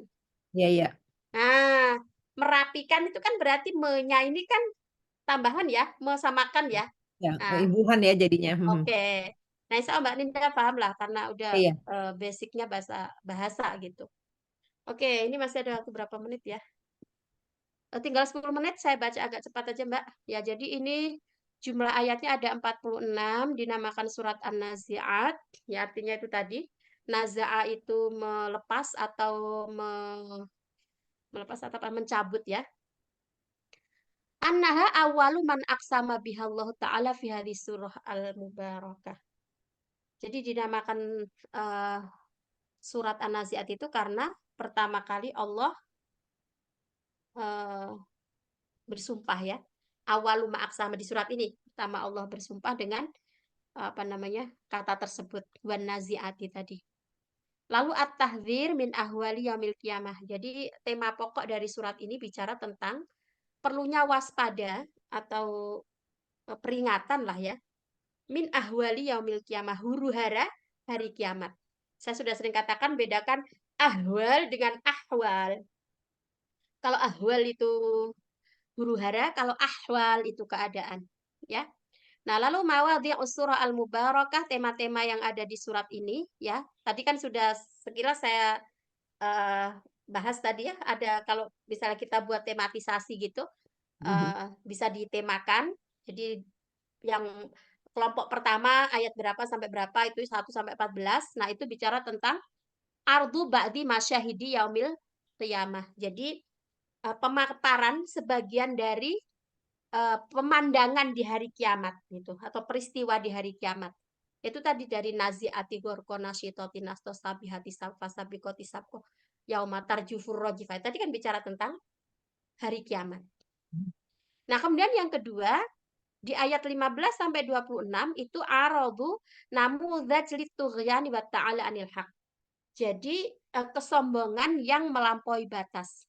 Ya, ya. Nah, merapikan itu kan berarti menya ini kan tambahan ya, mesamakan ya. Ya, Nah, imbuhan ya jadinya. oke. Nah, insya Allah Mbak Ninda paham lah karena udah Iya. basicnya bahasa gitu. Oke, ini masih ada waktu berapa menit ya? Tinggal 10 menit, saya baca agak cepat aja Mbak. Ya, jadi ini jumlah ayatnya ada 46, dinamakan surat An-Nazi'at. Ya, artinya itu tadi. Naza'a itu melepas atau melepas atau apa? Mencabut ya. Annaha awalu man aqsama bihallahu ta'ala fi hadhihi surah al-mubarakah. Jadi dinamakan surat An-Nazi'at itu karena pertama kali Allah eh, bersumpah ya. Awalu ma aqsama di surat ini. Pertama Allah bersumpah dengan apa namanya? Kata tersebut wan nazi'ati tadi. Lalu at-tahdzir min ahwali yaumil qiyamah. Jadi tema pokok dari surat ini bicara tentang perlunya waspada atau peringatan lah ya min ahwali yaumil qiyamah, huru-hara hari kiamat. Saya sudah sering katakan bedakan ahwal dengan ahwal. Kalau ahwal itu huru-hara, kalau ahwal itu keadaan, ya. Nah, lalu mawadhi'us surah al-mubarakah, tema-tema yang ada di surat ini, ya. Tadi kan sudah sekilas saya eh, bahas tadi ya, ada kalau misalnya kita buat tematisasi gitu, bisa ditemakan. Jadi yang kelompok pertama ayat berapa sampai berapa itu 1 sampai 14. Nah, itu bicara tentang ardu ba'di masyahidi yaumil qiyamah. Jadi pemaparan sebagian dari pemandangan di hari kiamat gitu atau peristiwa di hari kiamat. Itu tadi dari nazi'ati gorkona syitoti nastos sabihati sabfa sabikoti sabko yauma tarjufur rojifai. Tadi kan bicara tentang hari kiamat. Nah, kemudian yang kedua di ayat 15 sampai 26 itu aradu namudhaj litughyani wa ta'ala anil haq. Jadi kesombongan yang melampaui batas.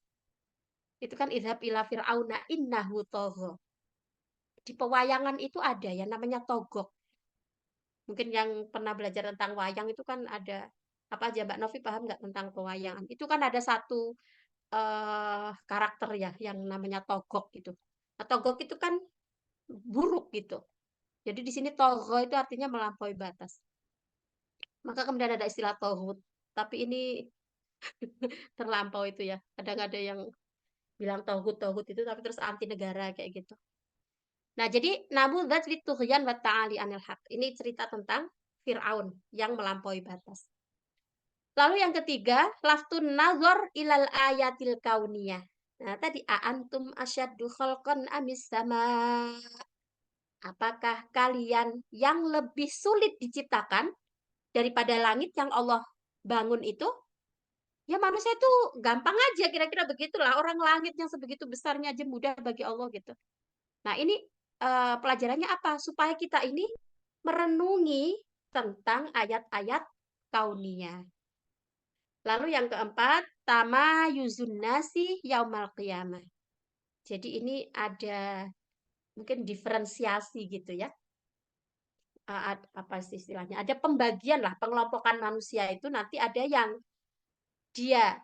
Itu kan idhab ila fir'auna innahu tagha. Di pewayangan itu ada yang namanya togok. Mungkin yang pernah belajar tentang wayang itu kan ada apa aja Mbak Novi paham nggak tentang pewayangan? Itu kan ada satu karakter ya yang namanya togok gitu. Nah, togok itu kan buruk gitu. Jadi di sini togho itu artinya melampaui batas. Maka kemudian ada istilah tohut. Tapi ini terlampau itu ya. Kadang ada yang bilang tohut itu tapi terus anti negara kayak gitu. Nah, jadi namun dzat tughyan wa ta'ali anil haq. Ini cerita tentang Firaun yang melampaui batas. Lalu yang ketiga, laftun nazar ilal ayatil kauniyah. Nah, tadi aantum asyaddu khalqan amis sama. Apakah kalian yang lebih sulit diciptakan daripada langit yang Allah bangun itu? Ya manusia itu gampang aja, kira-kira begitulah. Orang langit yang sebegitu besarnya aja mudah bagi Allah gitu. Nah, ini pelajarannya apa? Supaya kita ini merenungi tentang ayat-ayat kauniyah. Lalu yang keempat, tama yuzun nasi yaumal qiyamah. Jadi ini ada mungkin diferensiasi gitu ya. Apa sih istilahnya? Ada pembagian lah, pengelompokan manusia itu nanti ada yang dia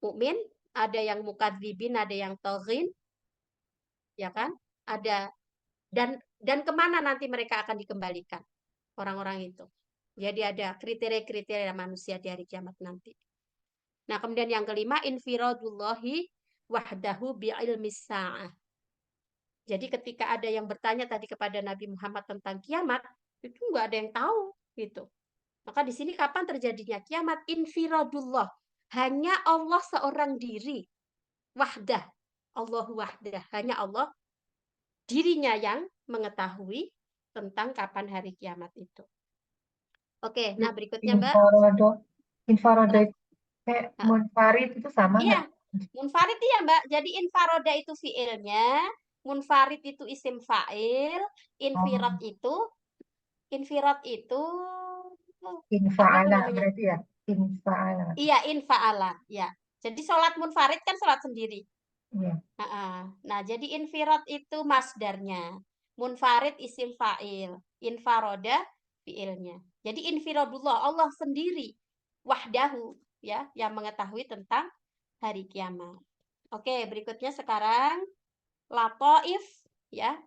mukmin, ada yang mukadzibin, ada yang taghin, ya kan? Ada dan kemana nanti mereka akan dikembalikan orang-orang itu. Jadi ada kriteria-kriteria manusia di hari kiamat nanti. Nah, kemudian yang kelima, infiradullahi wahdahu bi'ilmis sa'ah. Jadi ketika ada yang bertanya tadi kepada Nabi Muhammad tentang kiamat, itu nggak ada yang tahu gitu. Maka di sini kapan terjadinya kiamat? Infiradullah. Hanya Allah seorang diri. Wahdah. Allah wahdah. Hanya Allah dirinya yang mengetahui tentang kapan hari kiamat itu. Oke, nah berikutnya Mbak. Infraroda itu kayak munfarid itu sama Iya, nggak? munfarid iya Mbak. Jadi infaroda itu fiilnya, munfarid itu isim fa'il, Oh, infirat itu apa itu infa'ala namanya? berarti ya? Infa'ala. Iya, infa'ala, ya. Jadi sholat munfarid kan sholat sendiri. Iya. Nah, jadi infirat itu masdarnya. Munfarid isim fa'il. Infaroda fiilnya. Jadi infiradullah, Allah sendiri. Wahdahu, ya, yang mengetahui tentang hari kiamat. Oke, berikutnya sekarang lataif ya,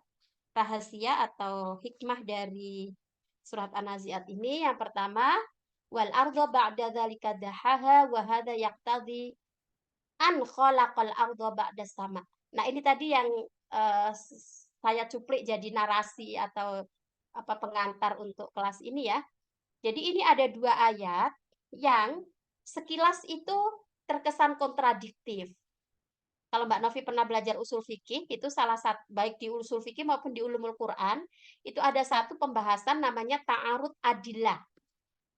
rahasia atau hikmah dari surat An-Nazi'at ini. Yang pertama, wal arda ba'da dzalika dahaha wa hadza yaqtadi an khalaqal arda ba'da sama. Nah, ini tadi yang saya cuplik jadi narasi atau apa pengantar untuk kelas ini ya. Jadi ini ada 2 ayat yang sekilas itu terkesan kontradiktif. Kalau Mbak Novi pernah belajar usul fikih, itu salah satu baik di usul fikih maupun di ulumul Quran, itu ada satu pembahasan namanya ta'arud adillah.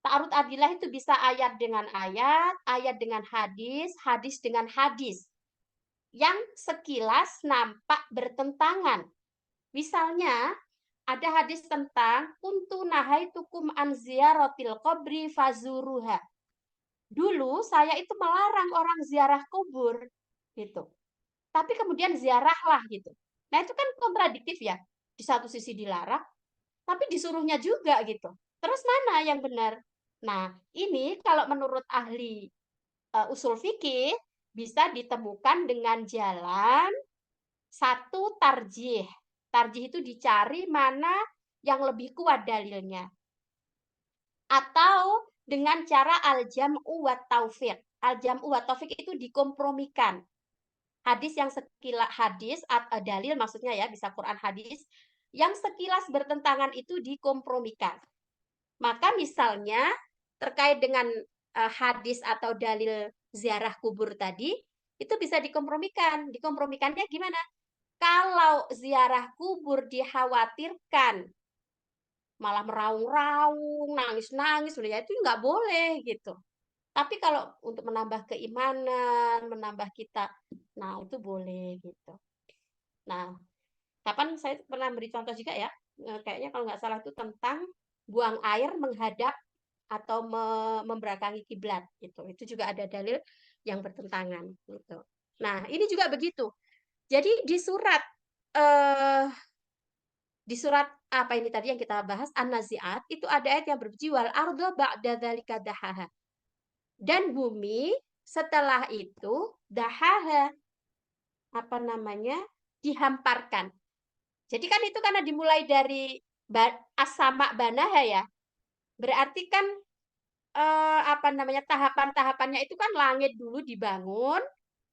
Ta'arud adillah itu bisa ayat dengan ayat, ayat dengan hadis, hadis dengan hadis. Yang sekilas nampak bertentangan. Misalnya, ada hadis tentang kuntu nahaitukum an ziyaratil qabri fazuruha. Dulu saya itu melarang orang ziarah kubur gitu. Tapi kemudian ziarahlah gitu. Nah, itu kan kontradiktif ya. Di satu sisi dilarang, tapi disuruhnya juga gitu. Terus mana yang benar? Nah, ini kalau menurut ahli usul fikih bisa ditemukan dengan jalan satu tarjih. Tarjih itu dicari mana yang lebih kuat dalilnya. Atau dengan cara al-jam'u wa taufiq. Al-jam'u wa taufiq itu dikompromikan. Hadis yang sekilas hadis atau dalil maksudnya ya, bisa Quran hadis yang sekilas bertentangan itu dikompromikan. Maka misalnya terkait dengan hadis atau dalil ziarah kubur tadi itu bisa dikompromikan. Dikompromikannya gimana? Kalau ziarah kubur dikhawatirkan malah meraung-raung, nangis-nangis, ya itu nggak boleh gitu. Tapi kalau untuk menambah keimanan, menambah kita, nah itu boleh gitu. Nah, kapan saya pernah beri contoh juga ya, kayaknya kalau nggak salah itu tentang buang air menghadap atau membelakangi kiblat gitu. Itu juga ada dalil yang bertentangan gitu. Nah, ini juga begitu. Jadi di surat apa ini tadi yang kita bahas An-Nazi'at itu ada ayat yang berbunyi wal arda ba'da dzalika dahaha. Dan bumi setelah itu dahaha apa namanya dihamparkan. Jadi kan itu karena dimulai dari as-sama banaha ya. Berarti kan apa namanya tahapan-tahapannya itu kan langit dulu dibangun,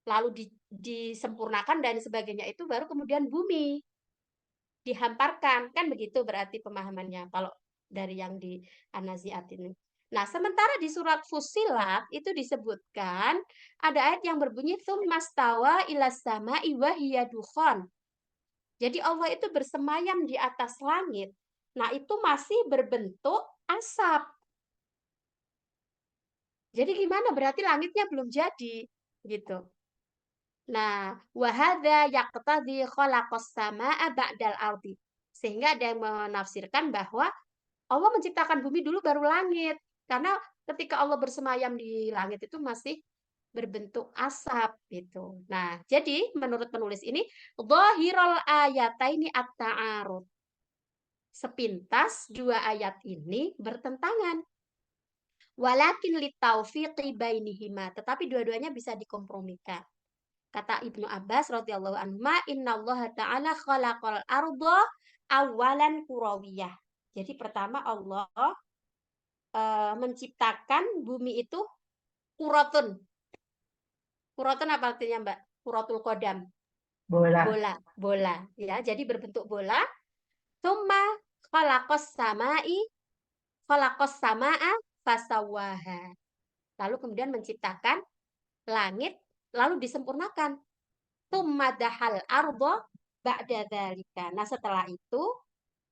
lalu disempurnakan dan sebagainya itu baru kemudian bumi dihamparkan. Kan begitu berarti pemahamannya kalau dari yang di An-Nazi'at ini. Nah, sementara di surat Fussilat itu disebutkan ada ayat yang berbunyi tsummastawa ilas sama'i wa hiya dukhan. Jadi Allah itu bersemayam di atas langit. Nah, itu masih berbentuk asap. Jadi gimana? Berarti langitnya belum jadi, gitu. Nah, wa hadza yaqtadi khalaqas samaa'a ba'dal ardi. Sehingga ada yang menafsirkan bahwa Allah menciptakan bumi dulu baru langit. Karena ketika Allah bersemayam di langit itu masih berbentuk asap gitu. Nah, jadi menurut penulis ini dhahirul ayataini at-ta'arud. Sepintas dua ayat ini bertentangan. Walakin litaufiqi bainihima, tetapi dua-duanya bisa dikompromikan. Kata Ibnu Abbas radhiyallahu anhu, innallaha ta'ala khalaqal arda awalan kurawiyah. Jadi pertama Allah menciptakan bumi itu kuratun. Kuratun apa artinya, Mbak? Kuratul kodam. Bola. Bola. Ya, jadi berbentuk bola. Tsumma khalaqas sama'a fasawaha. Lalu kemudian menciptakan langit, lalu disempurnakan. Tsumma dahal arda ba'da dzalika. Nah, setelah itu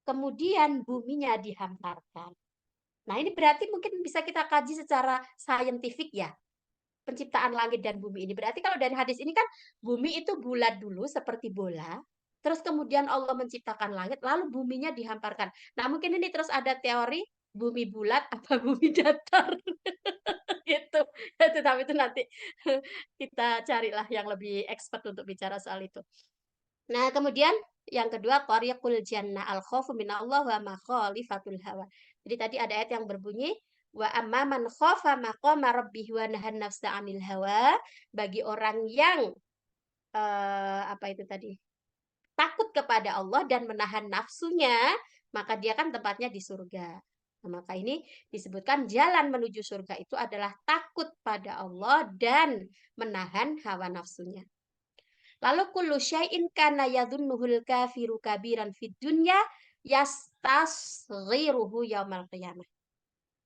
kemudian buminya dihamparkan. Nah, ini berarti mungkin bisa kita kaji secara saintifik ya. Penciptaan langit dan bumi ini. Berarti kalau dari hadis ini kan bumi itu bulat dulu seperti bola. Terus kemudian Allah menciptakan langit, lalu buminya dihamparkan. Nah, mungkin ini terus ada teori bumi bulat apa bumi datar. Gitu. Tetapi itu nanti kita carilah yang lebih expert untuk bicara soal itu. Nah, kemudian yang kedua tariqul jannah al-khaufu minallah wa makhalifatul hawa. Jadi tadi ada ayat yang berbunyi Wa amma man khafa maqama rabbih wa nahan nafsa 'anil hawa, bagi orang yang apa itu tadi? Takut kepada Allah dan menahan nafsunya, maka dia kan tempatnya di surga. Nah, maka ini disebutkan jalan menuju surga itu adalah takut pada Allah dan menahan hawa nafsunya. Lalu kullu syai'in kana yadhunnuhul kafiru kabiran fid dunya yastasghiruhu yaumal qiyamah.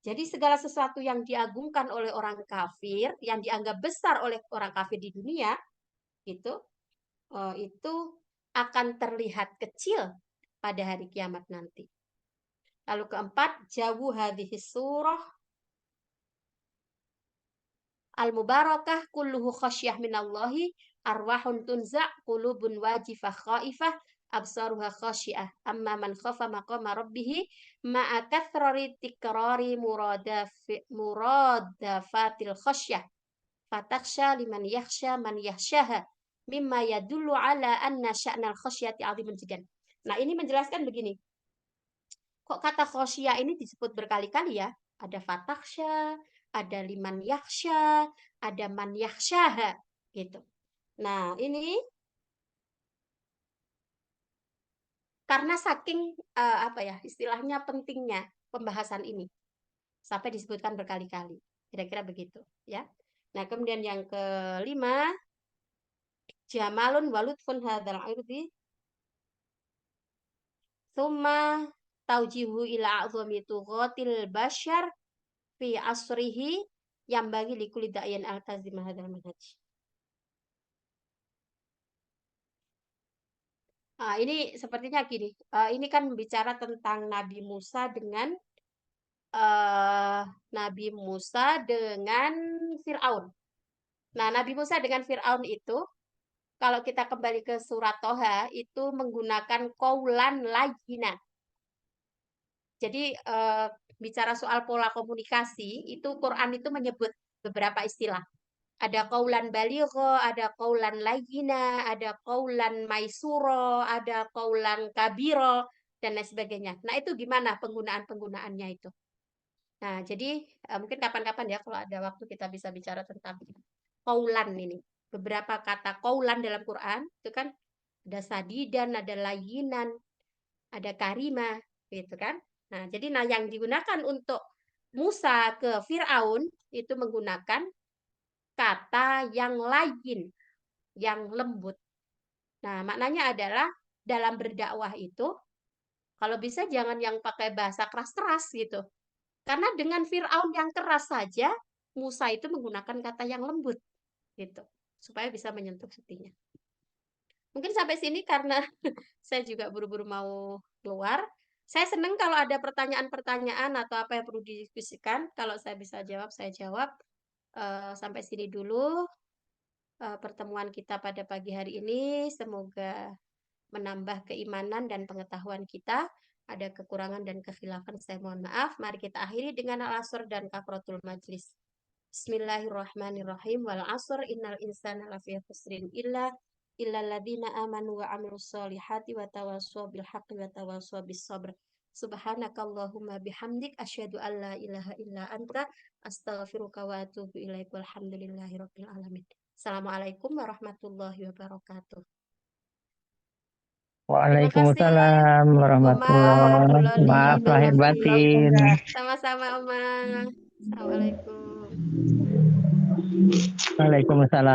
Jadi segala sesuatu yang diagungkan oleh orang kafir, yang dianggap besar oleh orang kafir di dunia, itu akan terlihat kecil pada hari kiamat nanti. Lalu keempat, jauh hadhihi surah al-mubarakah kulluhu khasyah minallahi arwahun tunza' qulubun wajifah khaifah absaruha khasyiah amma man khafa maqama rabbih ma'a kathrari tikrari muradafatil khasyah fatakhsha liman yakhsha man yakhshaha mimma yadullu ala anna sya'nal khasyati 'azimun jiddan. Nah, ini menjelaskan begini. Kok kata khosyah ini disebut berkali-kali ya? Ada fatakhsha, ada liman yakhsha, ada man yakhshaha gitu. Nah, ini karena saking apa ya, istilahnya pentingnya pembahasan ini sampai disebutkan berkali-kali. Kira-kira begitu, ya. Nah, kemudian yang kelima, jamalun walutfun hadzal irdi thumma taujihu ila a'zami tughatil bashar fi asrihi yang bagi likuli da'yan al-tazim hadzal manhaj. Ini sepertinya gini. Ini kan bicara tentang Nabi Musa dengan Fir'aun. Nah, Nabi Musa dengan Fir'aun itu, kalau kita kembali ke surat Toha, itu menggunakan qaulan layyina. Jadi, bicara soal pola komunikasi, itu Quran itu menyebut beberapa istilah. Ada qaulan baligha, ada qaulan layyina, ada qaulan maisuro, ada qaulan kabiro, dan lain sebagainya. Nah, itu gimana penggunaannya itu? Nah, jadi mungkin kapan-kapan ya kalau ada waktu kita bisa bicara tentang qaulan ini. Beberapa kata qaulan dalam Quran itu kan ada sadidan, ada layyinan, ada karima, gitu kan? Nah, jadi yang digunakan untuk Musa ke Fir'aun itu menggunakan kata yang lain, yang lembut. Nah, maknanya adalah dalam berdakwah itu, kalau bisa jangan yang pakai bahasa keras-keras gitu. Karena dengan Fir'aun yang keras saja, Musa itu menggunakan kata yang lembut gitu, supaya bisa menyentuh hatinya. Mungkin sampai sini karena saya juga buru-buru mau keluar. Saya senang kalau ada pertanyaan-pertanyaan atau apa yang perlu didiskusikan. Kalau saya bisa jawab, saya jawab. Sampai sini dulu pertemuan kita pada pagi hari ini. Semoga menambah keimanan dan pengetahuan kita. Ada kekurangan dan kekhilafan, saya mohon maaf. Mari kita akhiri dengan al-asr dan kafaratul majlis. Bismillahirrahmanirrahim. Wal asr innal insana lafi khusrin illal ladzina amanu wa 'amilus solihati wa tawassaw bil haqqi wa tawassaw bis sabr. Subhanakallahumma bihamdik asyhadu an la ilaha illa anta astaghfiruka wa atubu ilaik. Walhamdulillahirabbil alamin. Assalamualaikum warahmatullahi wabarakatuh. Terima kasih Waalaikumsalam Oma, warahmatullahi Abdullah, Maaf lahir Nafi. batin. Sama-sama Oma. Assalamualaikum. Waalaikumsalam.